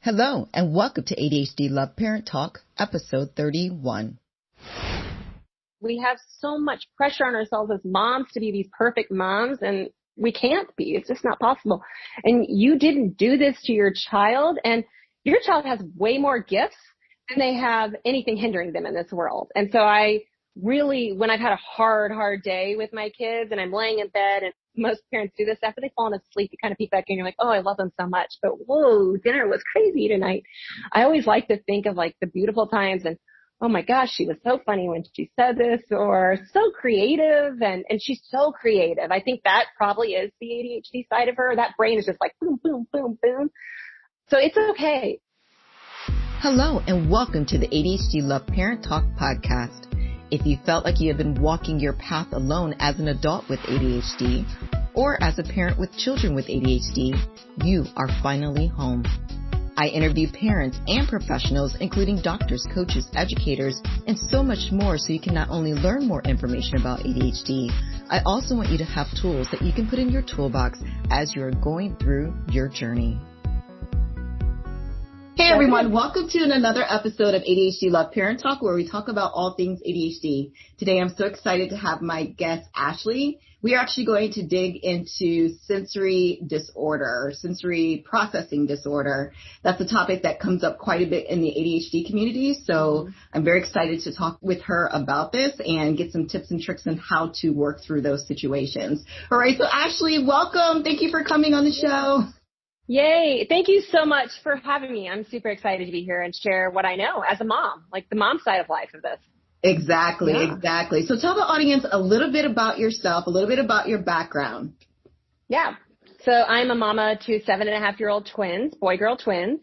Hello, and welcome to ADHD Love Parent Talk, episode 31. We have so much pressure on ourselves as moms to be these perfect moms, and we can't be. It's just not possible. And you didn't do this to your child, and your child has way more gifts than they have anything hindering them in this world. And so I really, when I've had a hard day with my kids and I'm laying in bed, and most parents do this after they've fallen asleep, you kind of peek back and you're like, oh, I love them so much, but whoa, dinner was crazy tonight. I always like to think of like the beautiful times and, oh my gosh, she was so funny when she said this, or so creative, and she's so creative. I think that probably is the ADHD side of her. That brain is just like boom, boom, boom, boom. So it's okay. Hello, and welcome to the ADHD Love Parent Talk podcast. If you felt like you have been walking your path alone as an adult with ADHD, or as a parent with children with ADHD, you are finally home. I interview parents and professionals, including doctors, coaches, educators, and so much more, so you can not only learn more information about ADHD, I also want you to have tools that you can put in your toolbox as you are going through your journey. Hey everyone, welcome to another episode of ADHD Love Parent Talk, where we talk about all things ADHD. Today I'm so excited to have my guest, Ashleigh. We are actually going to dig into sensory disorder, sensory processing disorder. That's a topic that comes up quite a bit in the ADHD community, so I'm very excited to talk with her about this and get some tips and tricks on how to work through those situations. All right, so Ashleigh, welcome. Thank you for coming on the show. Yay. Thank you so much for having me. I'm super excited to be here and share what I know as a mom, like the mom side of life of this. Exactly. So tell the audience a little bit about yourself, a little bit about your background. Yeah. So I'm a mama to 7.5-year-old twins, boy-girl twins.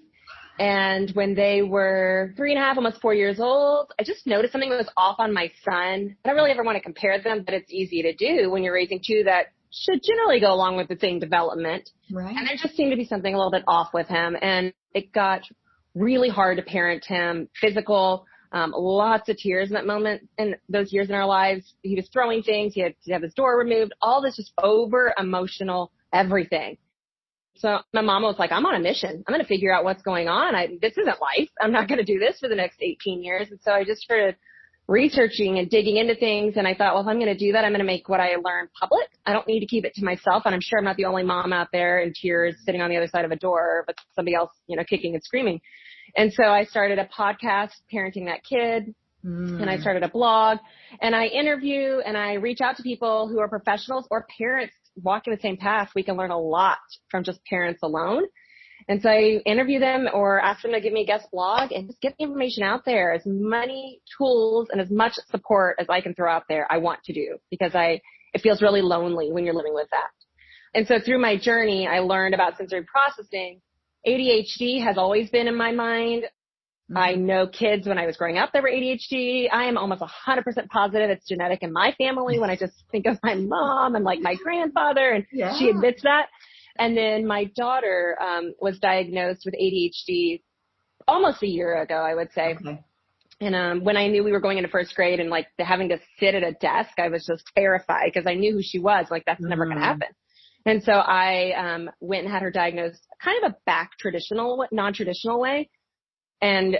And when they were 3.5, almost 4 years old, I just noticed something was off on my son. I don't really ever want to compare them, but it's easy to do when you're raising two that should generally go along with the same development. Right. And there just seemed to be something a little bit off with him. And it got really hard to parent him, physical, lots of tears in that moment in those years in our lives. He was throwing things. He had to have his door removed, all this just over emotional everything. So my mom was like, I'm on a mission. I'm going to figure out what's going on. This isn't life. I'm not going to do this for the next 18 years. And so I just started researching and digging into things. And I thought, well, if I'm going to do that, I'm going to make what I learned public. I don't need to keep it to myself. And I'm sure I'm not the only mom out there in tears sitting on the other side of a door, but somebody else, kicking and screaming. And so I started a podcast, Parenting That Kid. And I started a blog, and I interview and I reach out to people who are professionals or parents walking the same path. We can learn a lot from just parents alone. And so I interview them or ask them to give me a guest blog and just get the information out there. As many tools and as much support as I can throw out there, I want to do, because it feels really lonely when you're living with that. And so through my journey, I learned about sensory processing. ADHD has always been in my mind. I know kids when I was growing up that were ADHD. I am almost 100% positive it's genetic in my family. When I just think of my mom and like my grandfather, and she admits that. And then my daughter was diagnosed with ADHD almost a year ago, I would say. Okay. And when I knew we were going into first grade and like having to sit at a desk, I was just terrified because I knew who she was. Like, that's never going to happen. And so I went and had her diagnosed kind of a non-traditional way. And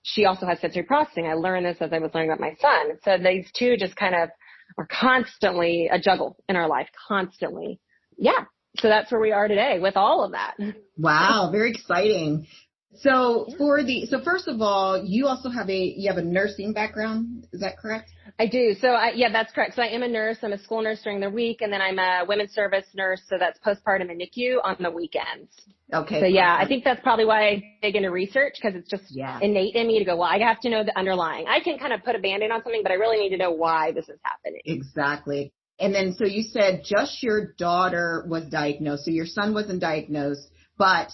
she also has sensory processing. I learned this as I was learning about my son. So these two just kind of are constantly a juggle in our life, constantly. Yeah. So that's where we are today with all of that. Wow. Very exciting. So first of all, you also have a nursing background. Is that correct? I do. So that's correct. So I am a nurse. I'm a school nurse during the week, and then I'm a women's service nurse. So that's postpartum and NICU on the weekends. Okay. So yeah, I think that's probably why I dig into research, because it's just innate in me to go, well, I have to know the underlying. I can kind of put a Band-Aid on something, but I really need to know why this is happening. Exactly. And then, so you said just your daughter was diagnosed. So your son wasn't diagnosed, but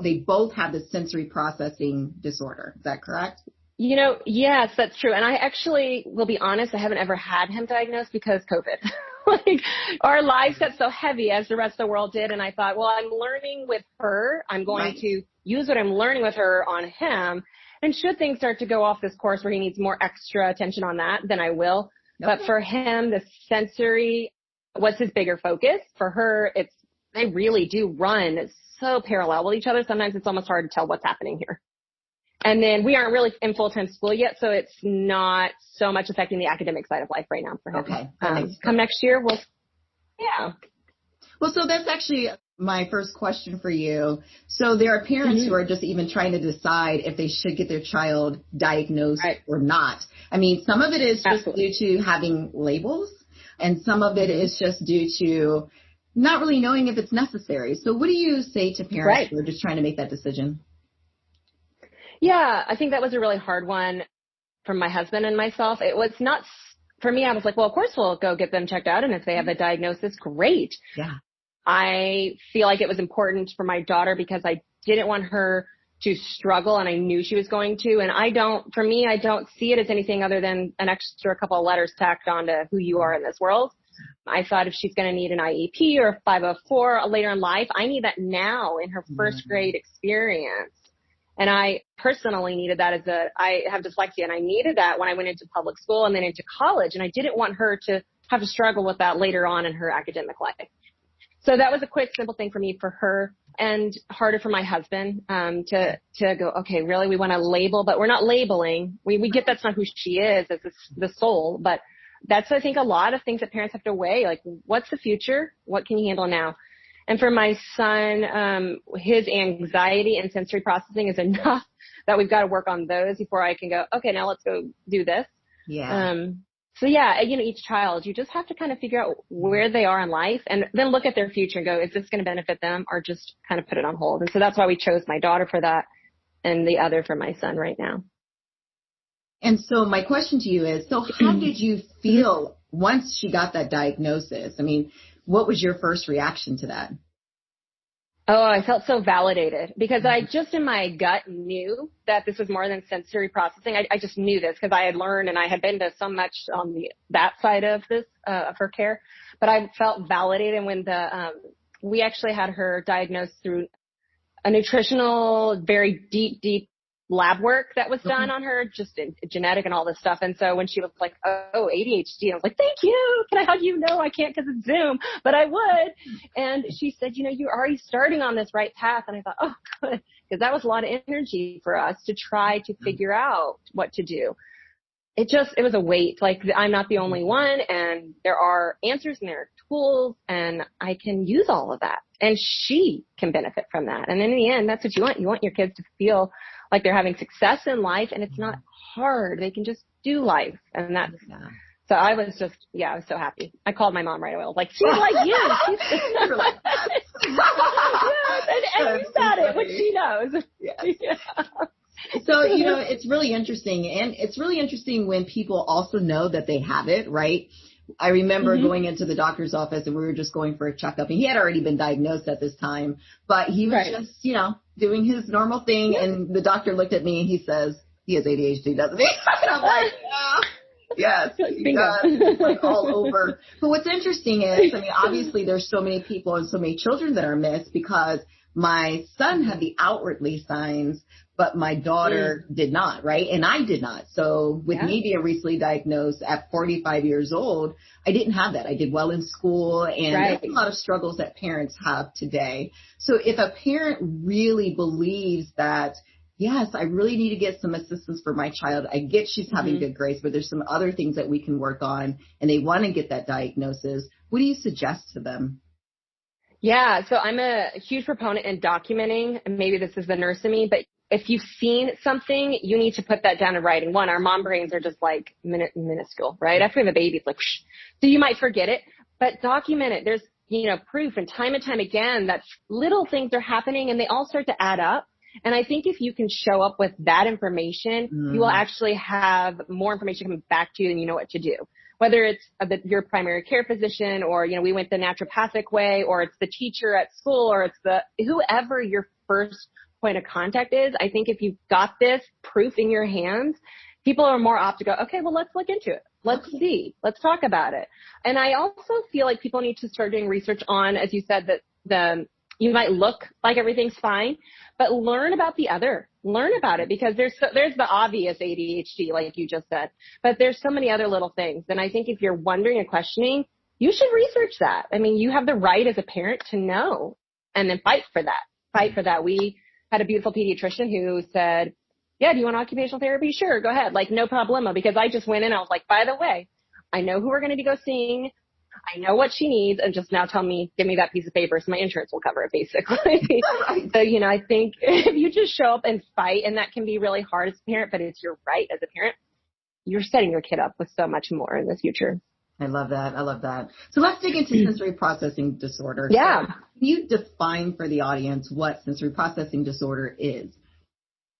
they both have the sensory processing disorder. Is that correct? Yes, that's true. And I actually will be honest, I haven't ever had him diagnosed because COVID. Like, our lives got so heavy as the rest of the world did. And I thought, well, I'm learning with her. I'm going to use what I'm learning with her on him. And should things start to go off this course where he needs more extra attention on that, then I will. Okay. But for him, the sensory was his bigger focus. For her, it's they really do run so parallel with each other. Sometimes it's almost hard to tell what's happening here. And then we aren't really in full-time school yet, so it's not so much affecting the academic side of life right now for him. Okay. Come next year, yeah. Well, so that's actually my first question for you. So there are parents who are just even trying to decide if they should get their child diagnosed or not. I mean, some of it is just due to having labels, and some of it is just due to not really knowing if it's necessary. So what do you say to parents who are just trying to make that decision? Yeah, I think that was a really hard one for my husband and myself. It was not, for me, I was like, well, of course we'll go get them checked out. And if they have a diagnosis, great. Yeah. I feel like it was important for my daughter because I didn't want her to struggle, and I knew she was going to. And I don't see it as anything other than an extra couple of letters tacked onto who you are in this world. I thought if she's going to need an IEP or a 504 later in life, I need that now in her first grade experience. And I personally needed that I have dyslexia, and I needed that when I went into public school and then into college. And I didn't want her to have to struggle with that later on in her academic life. So that was a quick, simple thing for me, for her, and harder for my husband, to go, okay, really, we want to label, but we're not labeling. We get that's not who she is as the soul, but that's, I think, a lot of things that parents have to weigh. Like, what's the future? What can you handle now? And for my son, his anxiety and sensory processing is enough that we've got to work on those before I can go, okay, now let's go do this. Yeah. So yeah, each child, you just have to kind of figure out where they are in life and then look at their future and go, is this going to benefit them, or just kind of put it on hold? And so that's why we chose my daughter for that and the other for my son right now. And so my question to you is, so how did you feel once she got that diagnosis? I mean, what was your first reaction to that? Oh, I felt so validated because I just in my gut knew that this was more than sensory processing. I just knew this because I had learned and I had been to so much on that side of this, of her care. But I felt validated when we actually had her diagnosed through a nutritional, very deep lab work that was done on her, just in genetic and all this stuff. And so when she was like, oh, ADHD, I was like, thank you. Can I hug you? No, I can't because it's Zoom, but I would. And she said, you're already starting on this right path. And I thought, oh, good. Because that was a lot of energy for us to try to figure out what to do. It was a weight. Like, I'm not the only one, and there are answers and there are tools, and I can use all of that. And she can benefit from that. And in the end, that's what you want. You want your kids to feel like they're having success in life, and it's not hard. They can just do life. And that's, so I was just, I was so happy. I called my mom right away. I was like, she's like you. She's like and you said it, which she knows. Yes. Yeah. So, it's really interesting. And it's really interesting when people also know that they have it, right? I remember going into the doctor's office, and we were just going for a checkup, and he had already been diagnosed at this time, but he was just, doing his normal thing. And the doctor looked at me and he says, he has ADHD, doesn't he? And I'm like, yes, he does. It's like all over. But what's interesting is, obviously there's so many people and so many children that are missed, because my son had the outwardly signs, but my daughter did not, right? And I did not. So with me being recently diagnosed at 45 years old, I didn't have that. I did well in school, and there's a lot of struggles that parents have today. So if a parent really believes that, yes, I really need to get some assistance for my child, I get she's having good grades, but there's some other things that we can work on, and they want to get that diagnosis, what do you suggest to them? Yeah, so I'm a huge proponent in documenting, and maybe this is the nurse in me, but if you've seen something, you need to put that down in writing. One, our mom brains are just like minuscule, right? After we have a baby, it's like, whoosh. So you might forget it, but document it. There's, proof and time again that little things are happening, and they all start to add up. And I think if you can show up with that information, you will actually have more information coming back to you and you know what to do. Whether it's your primary care physician, or, we went the naturopathic way, or it's the teacher at school, or it's whoever your first point of contact is. I think if you've got this proof in your hands, people are more apt to go, okay, well, let's look into it. Let's see. Let's talk about it. And I also feel like people need to start doing research on, as you said, that you might look like everything's fine, but learn about learn about it, because there's the obvious ADHD, like you just said, but there's so many other little things. And I think if you're wondering and questioning, you should research that. I mean, you have the right as a parent to know and then fight for that. Fight for that. We had a beautiful pediatrician who said, yeah, do you want occupational therapy? Sure, go ahead. Like, no problemo, because I just went in. I was like, by the way, I know who we're going to be go seeing. I know what she needs, and just now give me that piece of paper so my insurance will cover it, basically. So, I think if you just show up and fight, and that can be really hard as a parent, but it's your right as a parent, you're setting your kid up with so much more in the future. I love that. I love that. So let's dig into sensory processing disorder. Yeah. So can you define for the audience what sensory processing disorder is?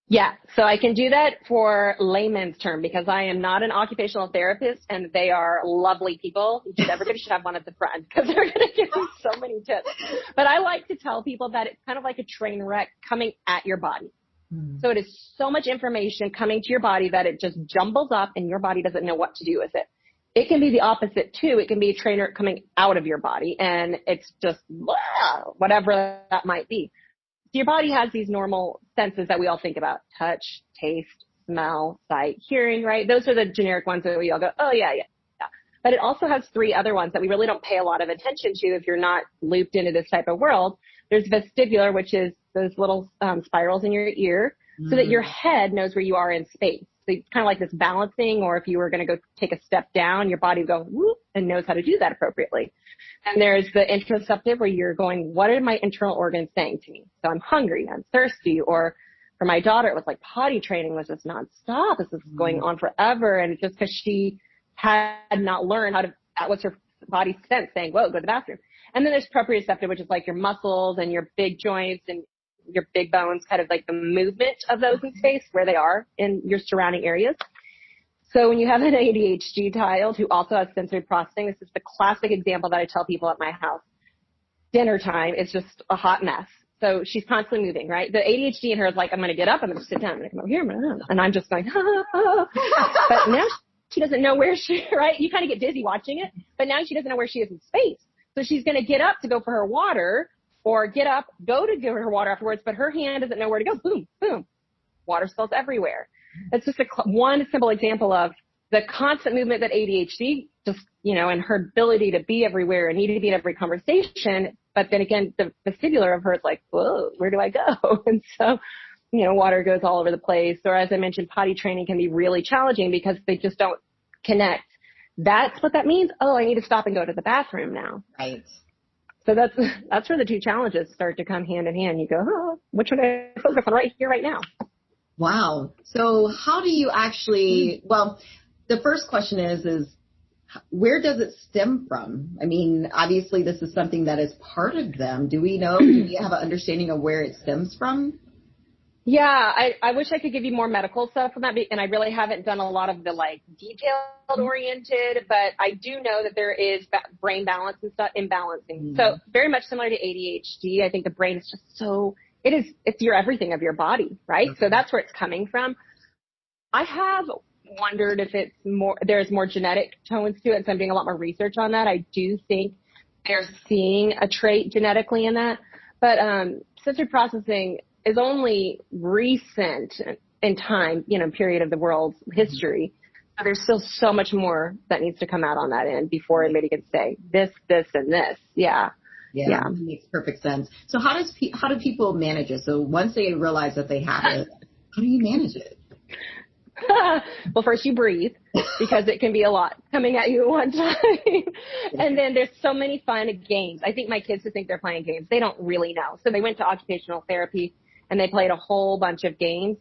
Yeah, so I can do that for layman's term because I am not an occupational therapist, and they are lovely people. Everybody should have one at the front because they're going to give you so many tips. But I like to tell people that it's kind of like a train wreck coming at your body. So it is so much information coming to your body that it just jumbles up and your body doesn't know what to do with it. It can be the opposite too. It can be a train wreck coming out of your body, and it's just whatever that might be. Your body has these normal senses that we all think about: touch, taste, smell, sight, hearing, right? Those are the generic ones that we all go, oh, yeah. But it also has 3 other ones that we really don't pay a lot of attention to if you're not looped into this type of world. There's vestibular, which is those little spirals in your ear so that your head knows where you are in space. So it's kind of like this balancing, or if you were going to go take a step down, your body would go whoop and knows how to do that appropriately. And there's the interoceptive, where you're going, what are my internal organs saying to me? So I'm hungry, I'm thirsty, or for my daughter, it was like potty training was just nonstop. This is going on forever. And it's just because she had not learned how to, that was her body sense saying, whoa, go to the bathroom. And then there's proprioceptive, which is like your muscles and your big joints and your big bones, kind of like the movement of those in space, where they are in your surrounding areas. So when you have an ADHD child who also has sensory processing, this is the classic example that I tell people at my house. Dinner time is just a hot mess. So she's constantly moving, right? The ADHD in her is like, I'm going to get up, I'm going to sit down, I'm going to come over here, and I'm just going, But now she doesn't know where right? You kind of get dizzy watching it, but now she doesn't know where she is in space. So she's going to get up to go for her water, or get up, go to give her water afterwards, but her hand doesn't know where to go. Boom, boom. Water spills everywhere. It's just one simple example of the constant movement that ADHD just, and her ability to be everywhere and need to be in every conversation. But then again, the vestibular of her is like, whoa, where do I go? And so, water goes all over the place. Or as I mentioned, potty training can be really challenging because they just don't connect. That's what that means. Oh, I need to stop and go to the bathroom now. Right. So that's where the 2 challenges start to come hand in hand. You go, oh, which one do I focus on right here, right now? Wow. So how do you actually, well, the first question is where does it stem from? I mean, obviously this is something that is part of them. Do we know, do we have an understanding of where it stems from? Yeah, I wish I could give you more medical stuff on that, and I really haven't done a lot of the detailed oriented, but I do know that there is brain balance and stuff, imbalancing. So very much similar to ADHD. I think the brain is just it's your everything of your body, right? So that's where it's coming from. I have wondered if there's more genetic tones to it, so I'm doing a lot more research on that. I do think they're seeing a trait genetically in that, but sensory processing is only recent in time, period of the world's history. So there's still so much more that needs to come out on that end before anybody can say this, and this. Yeah. Yeah. It makes perfect sense. So how do people manage it? So once they realize that they have it, how do you manage it? Well, first you breathe, because it can be a lot coming at you at one time. And then there's so many fun games. I think my kids who think they're playing games, they don't really know. So they went to occupational therapy and they played a whole bunch of games.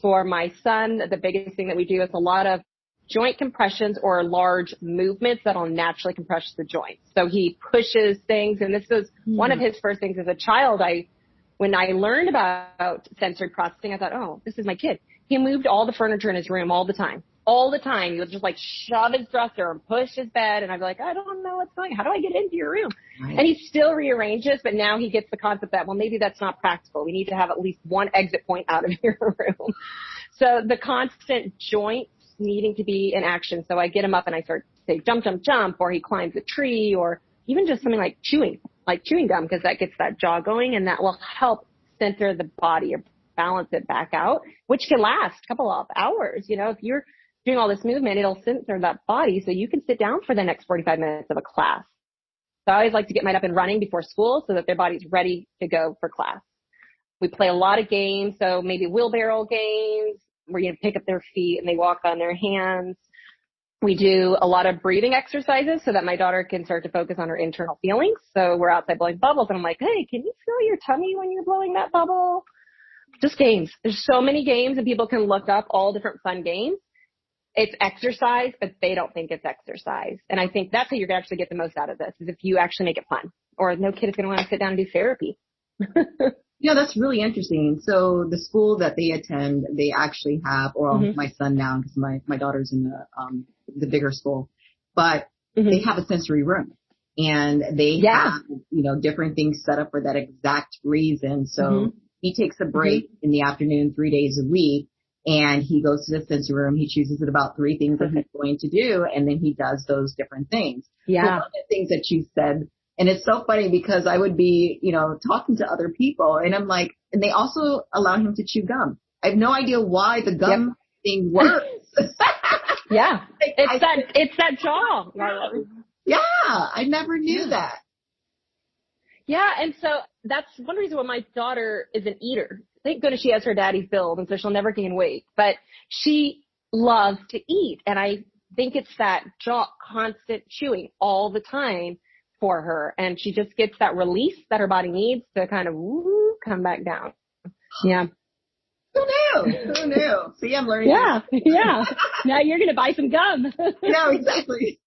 For my son, the biggest thing that we do is a lot of joint compressions or large movements that'll naturally compress the joints. So he pushes things, and this was one of his first things as a child. When I learned about sensory processing, I thought, oh, this is my kid. He moved all the furniture in his room all the time. All the time. He would just shove his dresser and push his bed. And I'd be like, I don't know what's going on. How do I get into your room? Right. And he still rearranges, but now he gets the concept that, well, maybe that's not practical. We need to have at least one exit point out of your room. So the constant joints needing to be in action. So I get him up and I start say, jump, jump, jump, or he climbs a tree, or even just something like chewing gum, because that gets that jaw going, and that will help center the body or balance it back out, which can last a couple of hours. If you're doing all this movement, it'll center that body so you can sit down for the next 45 minutes of a class. So I always like to get mine up and running before school so that their body's ready to go for class. We play a lot of games. So maybe wheelbarrow games where you pick up their feet and they walk on their hands. We do a lot of breathing exercises so that my daughter can start to focus on her internal feelings. So we're outside blowing bubbles and I'm like, hey, can you feel your tummy when you're blowing that bubble? Just games. There's so many games and people can look up all different fun games. It's exercise, but they don't think it's exercise. And I think that's how you're going to actually get the most out of this, is if you actually make it fun. Or no kid is going to want to sit down and do therapy. Yeah, that's really interesting. So the school that they attend, they actually have, or my son now, because my daughter's in the bigger school, but they have a sensory room. And they have, different things set up for that exact reason. So he takes a break in the afternoon 3 days a week. And he goes to the sensory room. He chooses about 3 things that he's going to do, and then he does those different things. Yeah. So one of the things that you said, and it's so funny because I would be, talking to other people, and I'm like, and they also allow him to chew gum. I have no idea why the gum thing works. Yeah, it's that jaw. Yeah, I never knew that. Yeah, and so that's one reason why my daughter is an eater. Thank goodness she has her daddy's build, and so she'll never gain weight. But she loves to eat, and I think it's that jaw, constant chewing all the time for her, and she just gets that release that her body needs to kind of come back down. Yeah. Who knew? See, I'm learning. Yeah. Now you're going to buy some gum. No, exactly.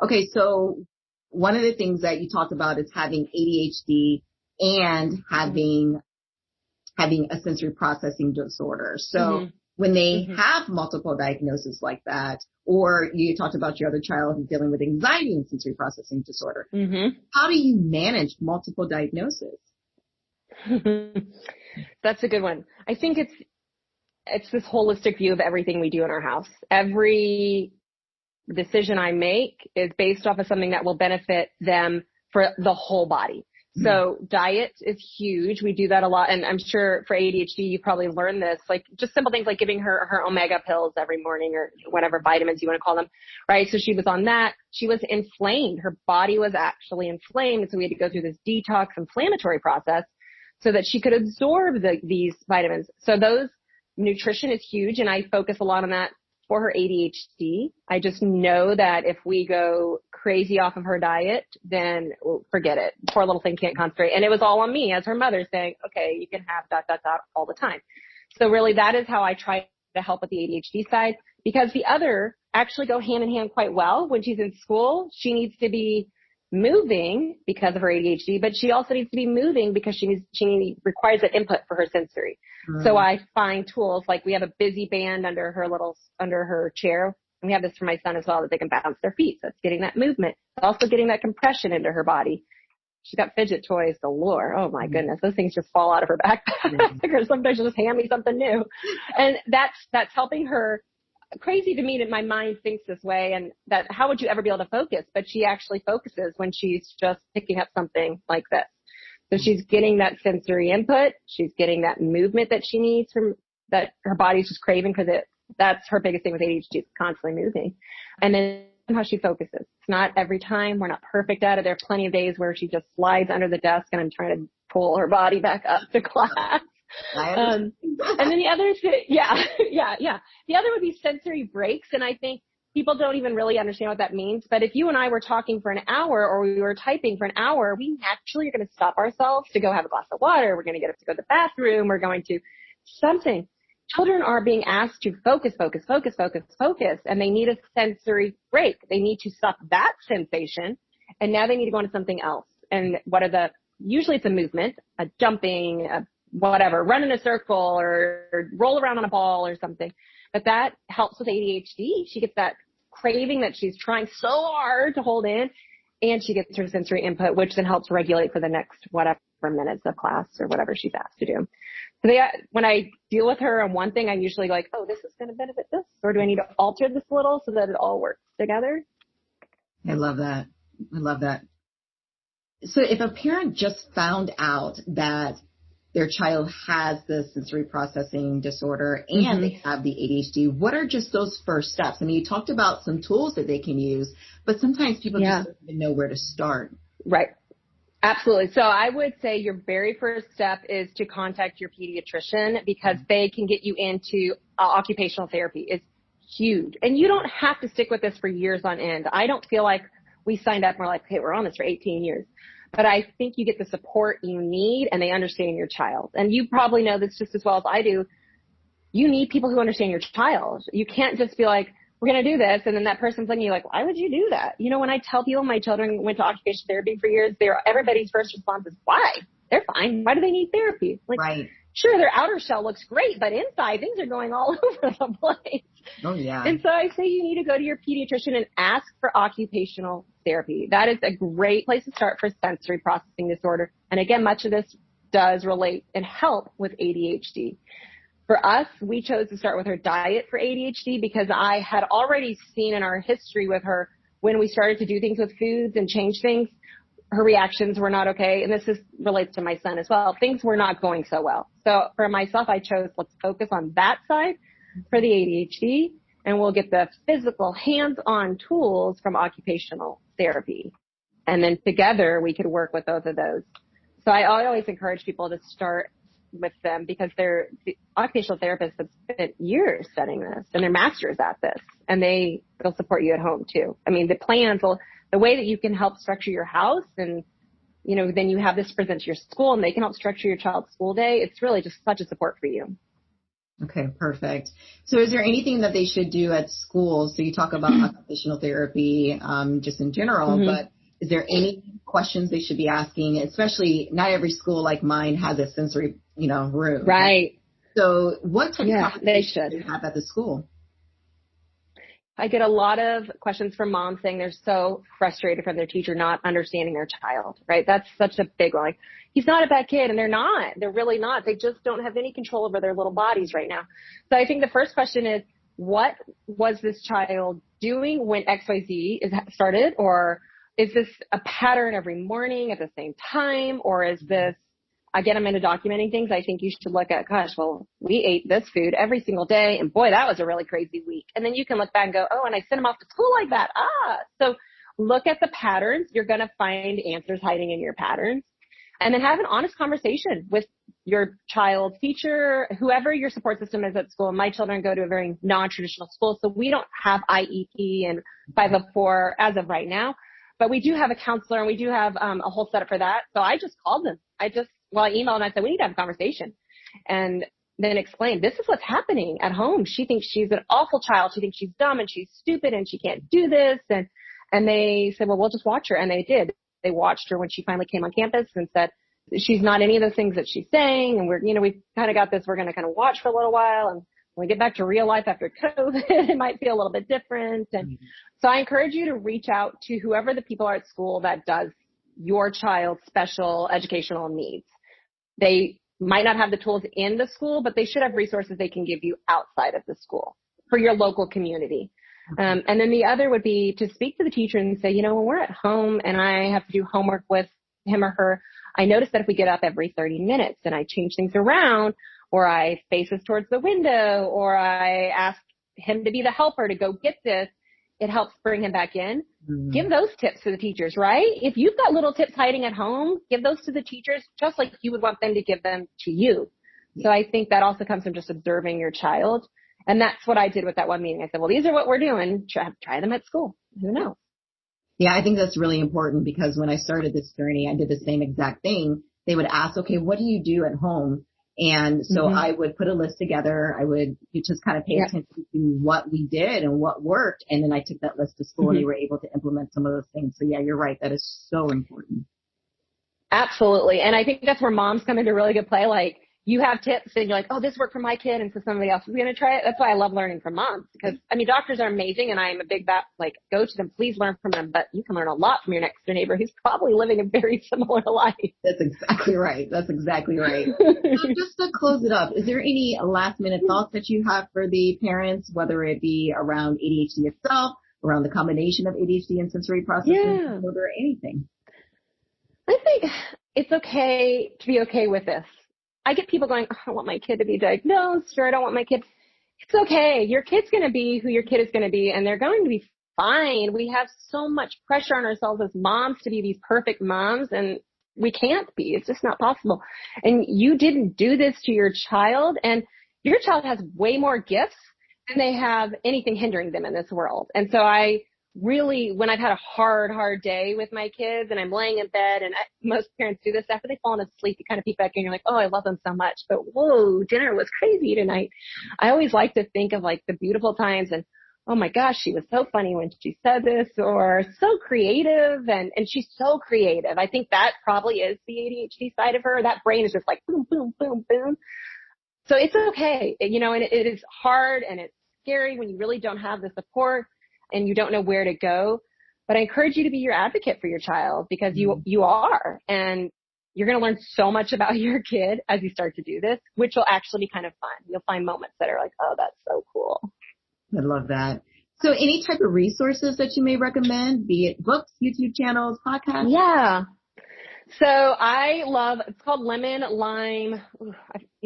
Okay, so one of the things that you talked about is having ADHD and having a sensory processing disorder. So when they have multiple diagnoses like that, or you talked about your other child who's dealing with anxiety and sensory processing disorder, how do you manage multiple diagnoses? That's a good one. I think it's this holistic view of everything we do in our house. Every decision I make is based off of something that will benefit them for the whole body. So diet is huge. We do that a lot. And I'm sure for ADHD, you probably learned this, like just simple things like giving her omega pills every morning or whatever vitamins you want to call them, right? So she was on that. She was inflamed. Her body was actually inflamed. So we had to go through this detox inflammatory process so that she could absorb these vitamins. So nutrition is huge. And I focus a lot on that for her ADHD. I just know that if we go crazy off of her diet, then forget it. Poor little thing can't concentrate. And it was all on me as her mother saying, okay, you can have ... all the time. So really that is how I try to help with the ADHD side, because the other actually go hand in hand quite well. When she's in school, she needs to be moving because of her ADHD, but she also needs to be moving because she requires that input for her sensory. So I find tools like we have a busy band under her chair. And we have this for my son as well, that they can bounce their feet. So it's getting that movement, also getting that compression into her body. She's got fidget toys galore. Oh my goodness. Those things just fall out of her backpack or sometimes she'll just hand me something new. And that's helping her. Crazy to me that my mind thinks this way, and that how would you ever be able to focus? But she actually focuses when she's just picking up something like this. So she's getting that sensory input. She's getting that movement that she needs that her body's just craving, because that's her biggest thing with ADHD. It's constantly moving. And then how she focuses. It's not every time. We're not perfect at it. There are plenty of days where she just slides under the desk and I'm trying to pull her body back up to class. And then the other the other would be sensory breaks. And I think people don't even really understand what that means. But if you and I were talking for an hour, or we were typing for an hour, we naturally are going to stop ourselves to go have a glass of water. We're going to get up to go to the bathroom. We're going to something. Children are being asked to focus, and they need a sensory break. They need to stop that sensation, and now they need to go on to something else. And usually it's a movement, a jumping, whatever, run in a circle or roll around on a ball or something. But that helps with ADHD. She gets that craving that she's trying so hard to hold in, and she gets her sensory input, which then helps regulate for the next whatever minutes of class or whatever she's asked to do. So when I deal with her on one thing, I'm usually like, oh, this is going to benefit this, or do I need to alter this a little so that it all works together? I love that. So if a parent just found out that their child has the sensory processing disorder and they have the ADHD, what are just those first steps? I mean, you talked about some tools that they can use, but sometimes people just don't even know where to start. Right. Absolutely. So I would say your very first step is to contact your pediatrician because they can get you into occupational therapy. It's huge. And you don't have to stick with this for years on end. I don't feel like we signed up and we're like, hey, we're on this for 18 years. But I think you get the support you need and they understand your child. And you probably know this just as well as I do. You need people who understand your child. You can't just be like, we're going to do this. And then that person's looking at you like, why would you do that? You know, when I tell people my children went to occupational therapy for years, everybody's first response is, why? They're fine. Why do they need therapy? Like, right. Sure, their outer shell looks great, but inside things are going all over the place. Oh, yeah. And so I say you need to go to your pediatrician and ask for occupational therapy. That is a great place to start for sensory processing disorder. And again, much of this does relate and help with ADHD. For us, we chose to start with her diet for ADHD because I had already seen in our history with her when we started to do things with foods and change things, her reactions were not okay. And this relates to my son as well. Things were not going so well. So for myself, I chose let's focus on that side for the ADHD and we'll get the physical hands-on tools from occupational therapy. And then together we could work with both of those. So I always encourage people to start with them because the occupational therapists have spent years studying this and they're masters at this and they'll support you at home too. I mean, the way that you can help structure your house and, you know, then you have this present to your school and they can help structure your child's school day. It's really just such a support for you. Okay, perfect. So is there anything that they should do at school? So you talk about occupational therapy, just in general, but is there any questions they should be asking? Especially not every school like mine has a sensory, room. Right. So what type of conversations do you have at the school? I get a lot of questions from moms saying they're so frustrated from their teacher not understanding their child, right? That's such a big one. Like, he's not a bad kid, and they're not. They're really not. They just don't have any control over their little bodies right now. So I think the first question is, what was this child doing when XYZ started? Or is this a pattern every morning at the same time? Or is this, again, I'm into documenting things. I think you should look at, we ate this food every single day. And boy, that was a really crazy week. And then you can look back and go, oh, and I sent him off to school like that. So look at the patterns. You're going to find answers hiding in your patterns. And then have an honest conversation with your child's teacher, whoever your support system is at school. My children go to a very non-traditional school, so we don't have IEP and 504 as of right now. But we do have a counselor and we do have a whole setup for that. So I just called them. I emailed and I said, we need to have a conversation. And then explained, this is what's happening at home. She thinks she's an awful child. She thinks she's dumb and she's stupid and she can't do this. And they said, well, we'll just watch her. And they did. They watched her when she finally came on campus and said, she's not any of those things that she's saying. And we've kind of got this. We're going to kind of watch for a little while. And when we get back to real life after COVID, it might feel a little bit different. And so I encourage you to reach out to whoever the people are at school that does your child's special educational needs. They might not have the tools in the school, but they should have resources they can give you outside of the school for your local community. And then the other would be to speak to the teacher and say, when we're at home and I have to do homework with him or her, I notice that if we get up every 30 minutes and I change things around, or I face us towards the window, or I ask him to be the helper to go get this, it helps bring him back in. Give those tips to the teachers, right? If you've got little tips hiding at home, give those to the teachers just like you would want them to give them to you. So I think that also comes from just observing your child. And that's what I did with that one meeting. I said, well, these are what we're doing. Try them at school. Who knows? Yeah, I think that's really important because when I started this journey, I did the same exact thing. They would ask, okay, what do you do at home? And so I would put a list together. I would just kind of pay attention to what we did and what worked. And then I took that list to school and they were able to implement some of those things. So yeah, you're right. That is so important. Absolutely. And I think that's where moms come into really good play. Like, you have tips and you're like, oh, this worked for my kid. And so somebody else is going to try it. That's why I love learning from moms because, doctors are amazing and I'm a big go to them. Please learn from them. But you can learn a lot from your next door neighbor who's probably living a very similar life. That's exactly right. So just to close it up, is there any last minute thoughts that you have for the parents, whether it be around ADHD itself, around the combination of ADHD and sensory processing, or anything? I think it's okay to be okay with this. I get people going, oh, I want my kid to be diagnosed, or I don't want my kid. It's okay. Your kid's going to be who your kid is going to be, and they're going to be fine. We have so much pressure on ourselves as moms to be these perfect moms, and we can't be. It's just not possible. And you didn't do this to your child, and your child has way more gifts than they have anything hindering them in this world. And so I really, when I've had a hard day with my kids and I'm laying in bed, and most parents do this after they've fallen asleep, you kind of peek back and you're like, oh, I love them so much, but whoa, dinner was crazy tonight. I always like to think of like the beautiful times and, oh my gosh, she was so funny when she said this, or so creative, and she's so creative. I think that probably is the ADHD side of her. That brain is just like boom, boom, boom, boom. So it's okay, and it is hard and it's scary when you really don't have the support and you don't know where to go. But I encourage you to be your advocate for your child, because you are, and you're going to learn so much about your kid as you start to do this, which will actually be kind of fun. You'll find moments that are like, oh, that's so cool. I love that. So any type of resources that you may recommend, be it books, YouTube channels, podcasts? Yeah. So I love, it's called Lemon Lime.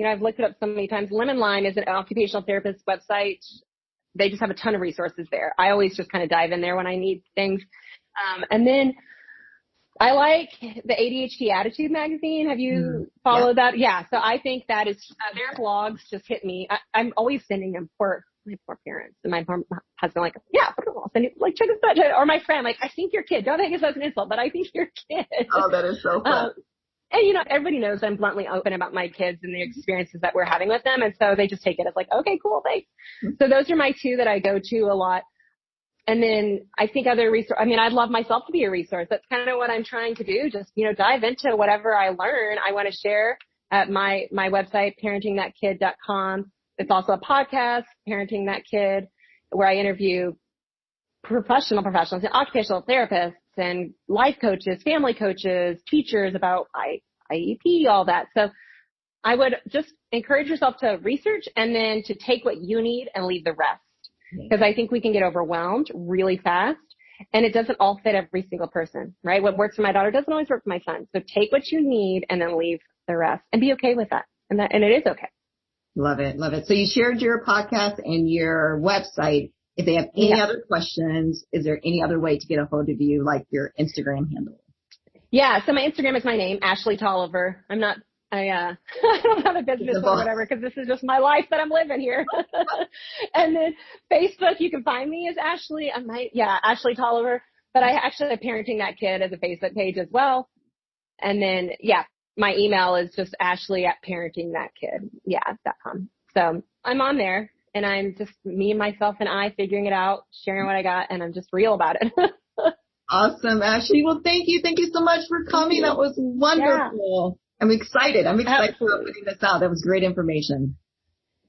I've looked it up so many times. Lemon Lime is an occupational therapist website. They just have a ton of resources there. I always just kind of dive in there when I need things. And then I like the ADHD Attitude magazine. Have you followed that? Yeah. So I think that is, their blogs just hit me. I'm always sending them for my poor parents, and my husband like, yeah, I'll send you, like, check this out. Or my friend, like, I think your kid, don't think it's as an insult, but I think your kid. Oh, that is so fun. And everybody knows I'm bluntly open about my kids and the experiences that we're having with them. And so they just take it as like, okay, cool, thanks. So those are my two that I go to a lot. And then I think other resources, I'd love myself to be a resource. That's kind of what I'm trying to do. Just, dive into whatever I learn. I want to share at my website, parentingthatkid.com. It's also a podcast, Parenting That Kid, where I interview professionals and occupational therapists and life coaches, family coaches, teachers about IEP, all that. So I would just encourage yourself to research and then to take what you need and leave the rest. Because I think we can get overwhelmed really fast, and it doesn't all fit every single person, right? What works for my daughter doesn't always work for my son. So take what you need and then leave the rest, and be okay with that. And it is okay. Love it. Love it. So you shared your podcast and your website. If they have any other questions, is there any other way to get a hold of you, like your Instagram handle? Yeah. So my Instagram is my name, Ashleigh Tolliver. I don't have a business or whatever, because this is just my life that I'm living here. And then Facebook, you can find me as Ashleigh. Ashleigh Tolliver. But I actually have Parenting That Kid as a Facebook page as well. And then, my email is just Ashleigh@parentingthatkid.com. So I'm on there, and I'm just me and myself and I figuring it out, sharing what I got, and I'm just real about it. Awesome, Ashleigh. Well, thank you. Thank you so much for coming. That was wonderful. Yeah. I'm excited about putting this out. That was great information.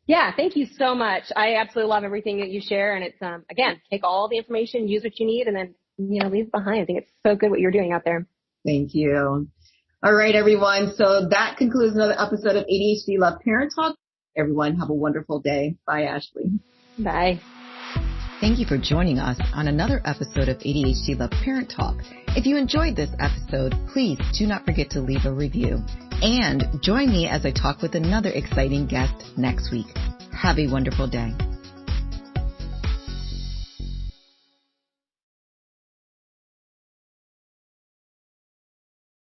Yeah, thank you so much. I absolutely love everything that you share. And it's, again, take all the information, use what you need, and then, leave it behind. I think it's so good what you're doing out there. Thank you. All right, everyone. So that concludes another episode of ADHD Love Parent Talk. Everyone have a wonderful day. Bye, Ashleigh. Bye. Thank you for joining us on another episode of ADHD Love Parent Talk. If you enjoyed this episode, please do not forget to leave a review. And join me as I talk with another exciting guest next week. Have a wonderful day.